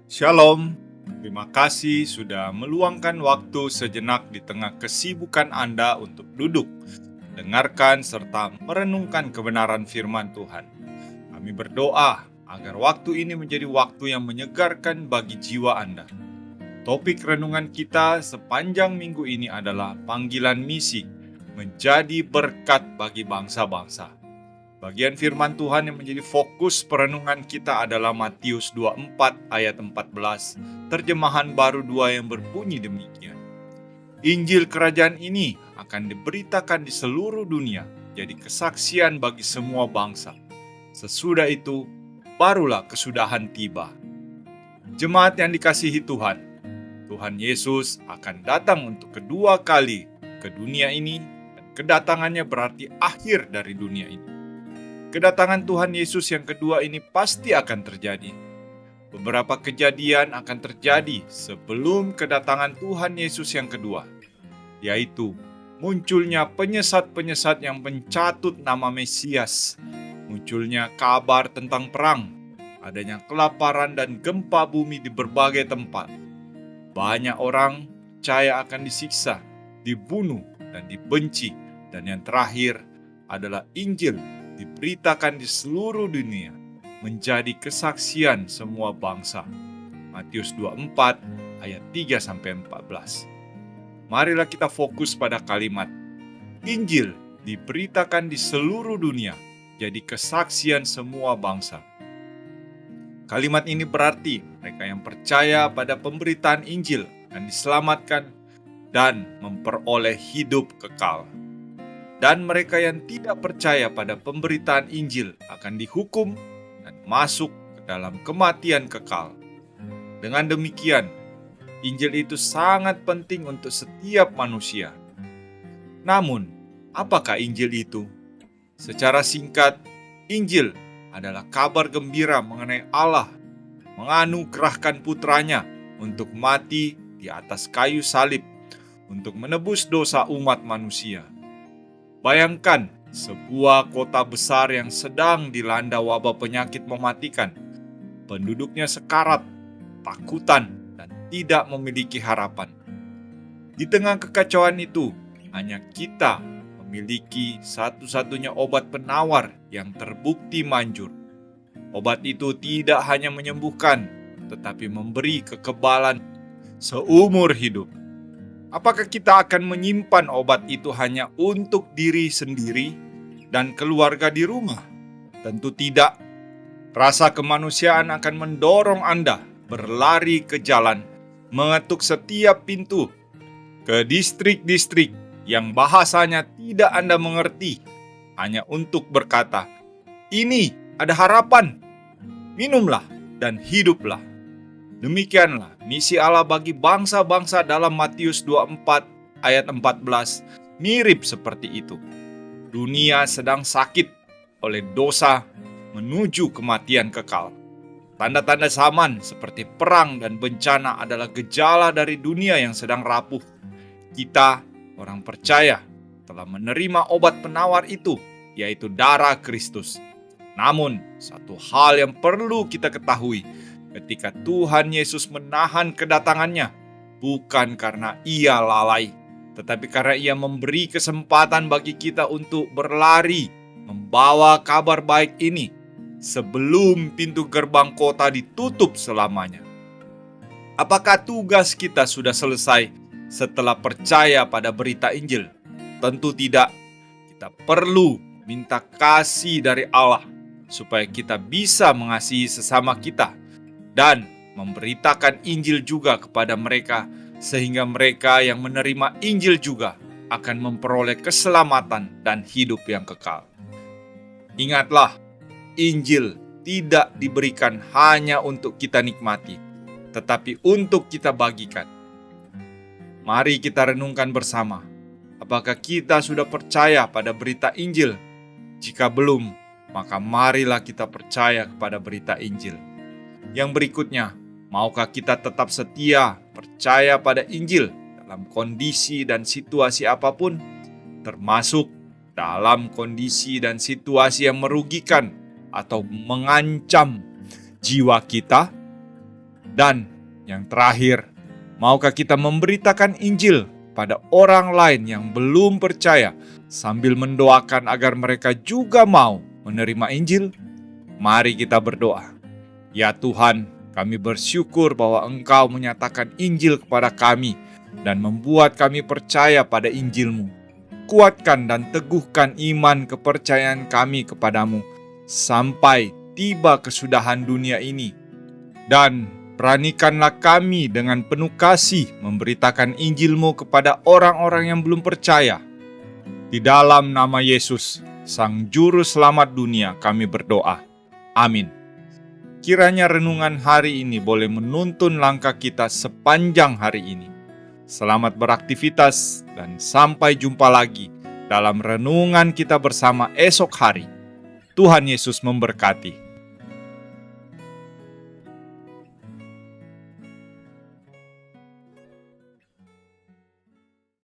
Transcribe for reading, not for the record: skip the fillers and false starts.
Shalom, terima kasih sudah meluangkan waktu sejenak di tengah kesibukan Anda untuk duduk, dengarkan serta merenungkan kebenaran firman Tuhan. Kami berdoa agar waktu ini menjadi waktu yang menyegarkan bagi jiwa Anda. Topik renungan kita sepanjang minggu ini adalah panggilan misi, menjadi berkat bagi bangsa-bangsa. Bagian firman Tuhan yang menjadi fokus perenungan kita adalah Matius 24 ayat 14, terjemahan baru 2 yang berbunyi demikian. Injil kerajaan ini akan diberitakan di seluruh dunia, jadi kesaksian bagi semua bangsa. Sesudah itu, barulah kesudahan tiba. Jemaat yang dikasihi Tuhan, Tuhan Yesus akan datang untuk kedua kali ke dunia ini, dan kedatangannya berarti akhir dari dunia ini. Kedatangan Tuhan Yesus yang kedua ini pasti akan terjadi. Beberapa kejadian akan terjadi sebelum kedatangan Tuhan Yesus yang kedua, yaitu munculnya penyesat-penyesat yang mencatut nama Mesias, munculnya kabar tentang perang, adanya kelaparan dan gempa bumi di berbagai tempat. Banyak orang percaya akan disiksa, dibunuh, dan dibenci. Dan yang terakhir adalah Injil diberitakan di seluruh dunia, menjadi kesaksian semua bangsa. Matius 24 ayat 3-14. Marilah kita fokus pada kalimat Injil diberitakan di seluruh dunia, jadi kesaksian semua bangsa. Kalimat ini berarti mereka yang percaya pada pemberitaan Injil akan diselamatkan dan memperoleh hidup kekal. Dan mereka yang tidak percaya pada pemberitaan Injil akan dihukum dan masuk ke dalam kematian kekal. Dengan demikian, Injil itu sangat penting untuk setiap manusia. Namun, apakah Injil itu? Secara singkat, Injil adalah kabar gembira mengenai Allah menganugerahkan putranya untuk mati di atas kayu salib untuk menebus dosa umat manusia. Bayangkan sebuah kota besar yang sedang dilanda wabah penyakit mematikan. Penduduknya sekarat, takutan, dan tidak memiliki harapan. Di tengah kekacauan itu, hanya kita memiliki satu-satunya obat penawar yang terbukti manjur. Obat itu tidak hanya menyembuhkan, tetapi memberi kekebalan seumur hidup. Apakah kita akan menyimpan obat itu hanya untuk diri sendiri dan keluarga di rumah? Tentu tidak. Rasa kemanusiaan akan mendorong Anda berlari ke jalan, mengetuk setiap pintu, ke distrik-distrik yang bahasanya tidak Anda mengerti, hanya untuk berkata, "Ini ada harapan, minumlah dan hiduplah." Demikianlah misi Allah bagi bangsa-bangsa dalam Matius 24 ayat 14 mirip seperti itu. Dunia sedang sakit oleh dosa menuju kematian kekal. Tanda-tanda zaman seperti perang dan bencana adalah gejala dari dunia yang sedang rapuh. Kita, orang percaya, telah menerima obat penawar itu, yaitu darah Kristus. Namun, satu hal yang perlu kita ketahui, ketika Tuhan Yesus menahan kedatangannya, bukan karena Ia lalai, tetapi karena Ia memberi kesempatan bagi kita untuk berlari, membawa kabar baik ini, sebelum pintu gerbang kota ditutup selamanya. Apakah tugas kita sudah selesai setelah percaya pada berita Injil? Tentu tidak. Kita perlu minta kasih dari Allah, supaya kita bisa mengasihi sesama kita, dan memberitakan Injil juga kepada mereka, sehingga mereka yang menerima Injil juga akan memperoleh keselamatan dan hidup yang kekal. Ingatlah, Injil tidak diberikan hanya untuk kita nikmati, tetapi untuk kita bagikan. Mari kita renungkan bersama, apakah kita sudah percaya pada berita Injil? Jika belum, maka marilah kita percaya kepada berita Injil. Yang berikutnya, maukah kita tetap setia percaya pada Injil dalam kondisi dan situasi apapun, termasuk dalam kondisi dan situasi yang merugikan atau mengancam jiwa kita? Dan yang terakhir, maukah kita memberitakan Injil pada orang lain yang belum percaya sambil mendoakan agar mereka juga mau menerima Injil? Mari kita berdoa. Ya Tuhan, kami bersyukur bahwa Engkau menyatakan Injil kepada kami dan membuat kami percaya pada Injil-Mu. Kuatkan dan teguhkan iman kepercayaan kami kepadamu sampai tiba kesudahan dunia ini. Dan beranikanlah kami dengan penuh kasih memberitakan Injil-Mu kepada orang-orang yang belum percaya. Di dalam nama Yesus, Sang Juru Selamat dunia, kami berdoa. Amin. Kiranya renungan hari ini boleh menuntun langkah kita sepanjang hari ini. Selamat beraktivitas dan sampai jumpa lagi dalam renungan kita bersama esok hari. Tuhan Yesus memberkati.